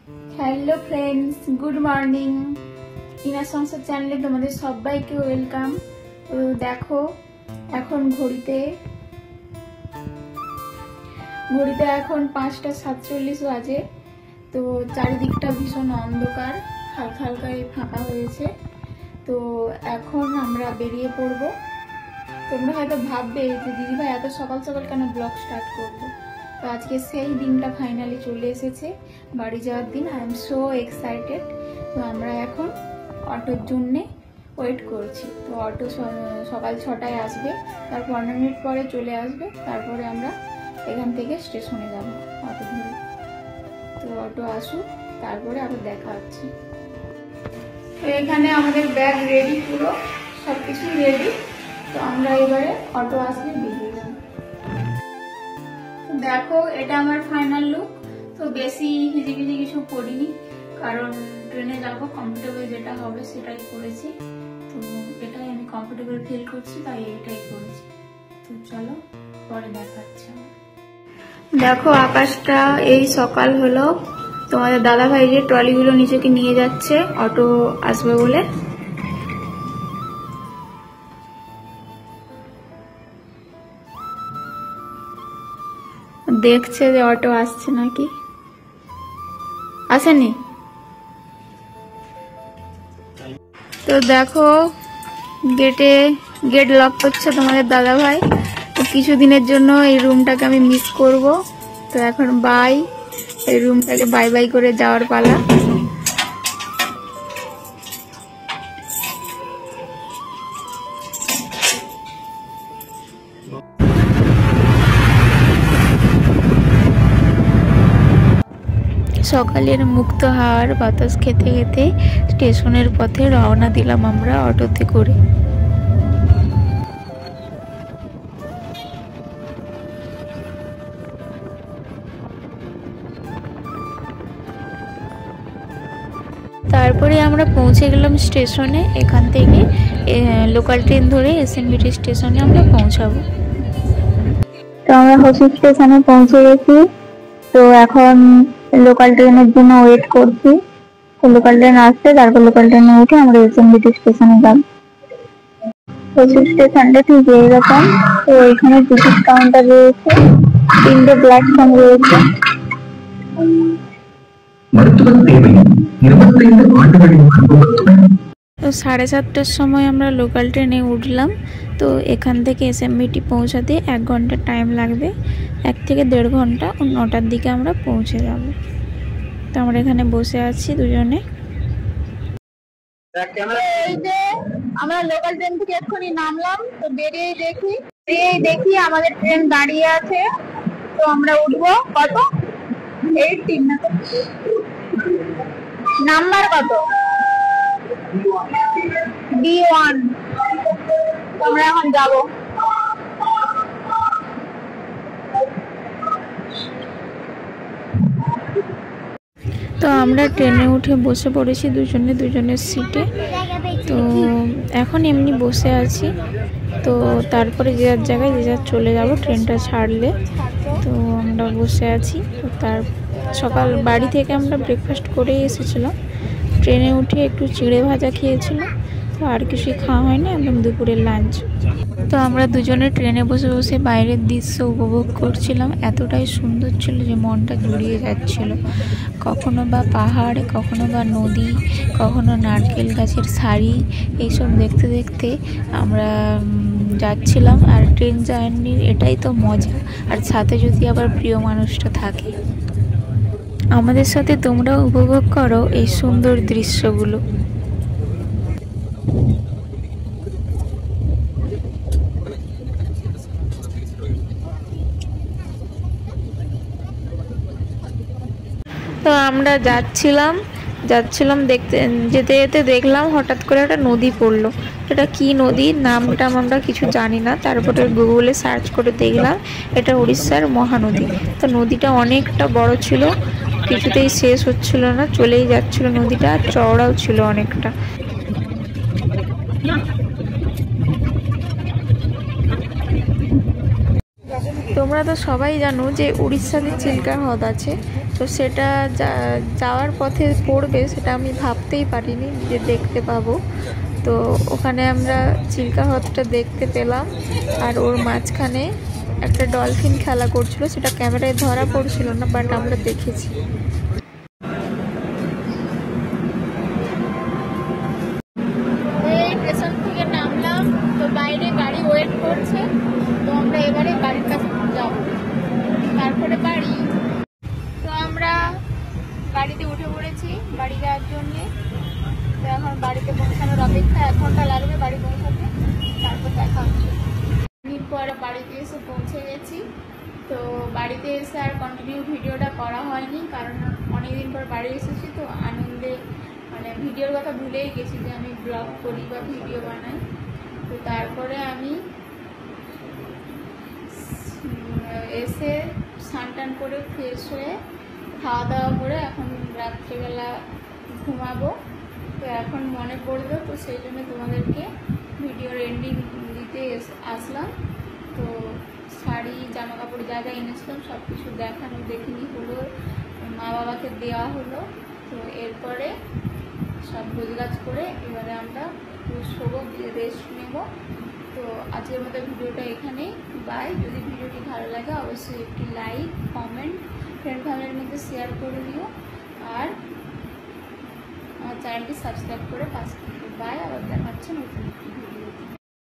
Hello friends, good morning. Inner সংসার চ্যানেলে তোমাদের সবাইকে ওয়েলকাম। তো দেখো, এখন ঘড়িতে এখন 5:47 বাজে। তো চারিদিকটা ভীষণ অন্ধকার, হালকা হালকা ফাঁকা হয়েছে। তো এখন আমরা বেরিয়ে পড়ব। তোমরা হয়তো ভাববে যে দিদিভাই এত সকাল সকাল কেন ব্লগ স্টার্ট করবো। তো আজকে সেই দিনটা ফাইনালি চলে এসেছে, বাড়ি যাওয়ার দিন। I am so excited. তো আমরা এখন অটোর জন্যে ওয়েট করছি। তো অটো সকাল 6টায় আসবে, তার 15 মিনিট পরে চলে আসবে। তারপরে আমরা এখান থেকে স্টেশনে যাব অটো ধরে। তো অটো আসুক, তারপরে আবার দেখা হচ্ছে। তো এখানে আমাদের ব্যাগ রেডি, পুরো সব কিছুই রেডি। তো আমরা এবারে অটো আসলে বেরিয়ে যাব। দেখো, এটা আমার ফাইনাল লুক। তো বেশি হিজিবিজি কিছু করিনি, কারণ ট্রেনে যাবো, কমফোর্টেবল যেটা হবে সেটাই করেছি। তো এটাই আমি কমফোর্টেবল ফিল করছি, তাই এটাই করেছি। তো চলো পরে দেখাচ্ছি। দেখো, আকাশটা এই সকাল হলো। তোমাদের দাদা ভাই যে ট্রলিগুলো নিচেকে নিয়ে যাচ্ছে অটো আসবে বলে। দেখছে যে অটো আসছে নাকি, আসেনি। তো দেখো, গেট লক করছে তোমাদের দাদা ভাই। তো কিছুদিনের জন্য এই রুমটাকে আমি মিস করব। তো এখন বাই, এই রুমটাকে বাই বাই করে যাওয়ার পালা। সকালের মুক্ত হাওয়ার বাতাস খেতে খেতে স্টেশনের পথে রওনা দিলাম আমরা অটোতে করে। তারপরে আমরা পৌঁছে গেলাম স্টেশনে। এখান থেকে লোকাল ট্রেন ধরে এসএনবিটি স্টেশনে আমরা পৌঁছাবো। তো আমরা হোসি স্টেশনে পৌঁছে গেছি। তো এখন লোকাল ট্রেনের জন্য ওয়েট করছি। তো লোকাল ট্রেন আসছে, তারপর লোকাল ট্রেনে উঠে আমরা এসএনবিটি স্টেশনে যাব। হোসি স্টেশনটা ঠিক এইরকম। তো এখানে টিকিট কাউন্টার রয়েছে, 3টে প্ল্যাটফর্ম রয়েছে। তো 7:30টার সময় আমরা লোকাল ট্রেনে উঠলাম। তো এখান থেকে এসএমবিটি পৌঁছাতে 1 ঘন্টা টাইম লাগবে, 1 থেকে 1.5 ঘন্টা। 9টার দিকে আমরা পৌঁছে যাব। তো আমরা এখানে বসে আছি দুজনে। এই যে আমরা লোকাল ট্রেন থেকে এক্ষুনি নামলাম। তো বেরিয়ে দেখি আমাদের ট্রেন দাঁড়িয়ে আছে। তো আমরা উঠবো। কত 18 না? নাম্বার কত? B1। আমরা এখন যাব। তো আমরা ট্রেনে উঠে বসে পড়েছি দুজনের সিটে। তো এখন এমনি বসে আছি। তো তারপরে যে যার জায়গায় যে যার চলে যাব ট্রেনটা ছাড়লে। তো আমরা বসে আছি। তো তার সকাল বাড়ি থেকে আমরা ব্রেকফাস্ট করেই এসেছিলাম। ট্রেনে উঠে একটু চিড়ে ভাজা খেয়েছিলাম। তো আর কিছুই খাওয়া হয়নি, একদম দুপুরের লাঞ্চ। তো আমরা দুজনে ট্রেনে বসে বসে বাইরের দৃশ্য উপভোগ করছিলাম। এতটাই সুন্দর ছিল যে মনটা জুড়িয়ে যাচ্ছিল। কখনো বা পাহাড়, কখনো বা নদী, কখনো নারকেল গাছের সারি, এইসব দেখতে দেখতে আমরা যাচ্ছিলাম। আর ট্রেন জার্নির এটাই তো মজা। আর সাথে যদি আবার প্রিয় মানুষটা থাকে। আমাদের সাথে তোমরাও উপভোগ করো এই সুন্দর দৃশ্যগুলো। তো আমরা যাচ্ছিলাম যেতে যেতে দেখলাম হঠাৎ করে একটা নদী পড়লো। এটা কি নদী, নামটা আমরা কিছু জানি না। তারপরে গুগলে সার্চ করে দেখলাম এটা উড়িষ্যার মহানদী। তো নদীটা অনেকটা বড় ছিল, কিছুতেই শেষ হচ্ছিল না, চলেই যাচ্ছিল নদীটা। আর চওড়াও ছিল অনেকটা। তোমরা তো সবাই জানো যে উড়িষ্যাতে চিল্কা হ্রদ আছে। তো সেটা যাওয়ার পথে পড়বে সেটা আমি ভাবতেই পারিনি যে দেখতে পাবো। তো ওখানে আমরা চিল্কা হ্রদটা দেখতে পেলাম, আর ওর মাঝখানে একটা ডলফিন খেলা করছিল, সেটা ক্যামেরায় ধরা পড়ছিল না, বাট আমরা দেখেছি। স্টেশন থেকে নামলাম, তো বাইরে গাড়ি ওয়েট করছে, তো আমরা এবারে বাড়ির কাছে যাব, তারপরে বাড়ি। তো আমরা গাড়িতে উঠে পড়েছি বাড়ি যাওয়ার জন্যে। তো এখন বাড়িতে পৌঁছানোর অপেক্ষা, 1 ঘন্টা লাগবে বাড়ি পৌঁছাতে, তারপর দেখা হচ্ছে। মিনিট পরে বাড়িতে এসে পৌঁছে গেছি। তো বাড়িতে এসে আর কন্টিনিউ ভিডিওটা করা হয়নি, কারণ অনেকদিন পর বাড়ি এসেছি, তো আনন্দে মানে ভিডিওর কথা ভুলেই গেছি যে আমি ব্লগ করি বা ভিডিও বানাই। তো তারপরে আমি এসে স্নান টান করে ফ্রেশ হয়ে খাওয়া দাওয়া করে এখন রাত্রিবেলা ঘুমাবো। তো এখন মনে পড়লো, তো সেই জন্য তোমাদেরকে ভিডিওর এন্ডিং দিতে আসলাম। তো শাড়ি জামা কাপড় যা যা এনেছিলাম সব কিছু দেখিনি হলো, মা বাবাকে দেওয়া হলো। তো এরপরে সব গোছগাছ করে এবারে আমরা শোবো, রেস্ট নেব। তো আজকের মতো ভিডিওটা এখানেই, বাই। যদি ভিডিওটি ভালো লাগে অবশ্যই একটি লাইক, কমেন্ট, ফ্রেন্ড ফ্যামিলির মধ্যে শেয়ার করে দিও, আর আমার চ্যানেলটি সাবস্ক্রাইব করে পাশে থাকো। বাই, আবার দেখা হচ্ছে নতুন একটি ভিডিও।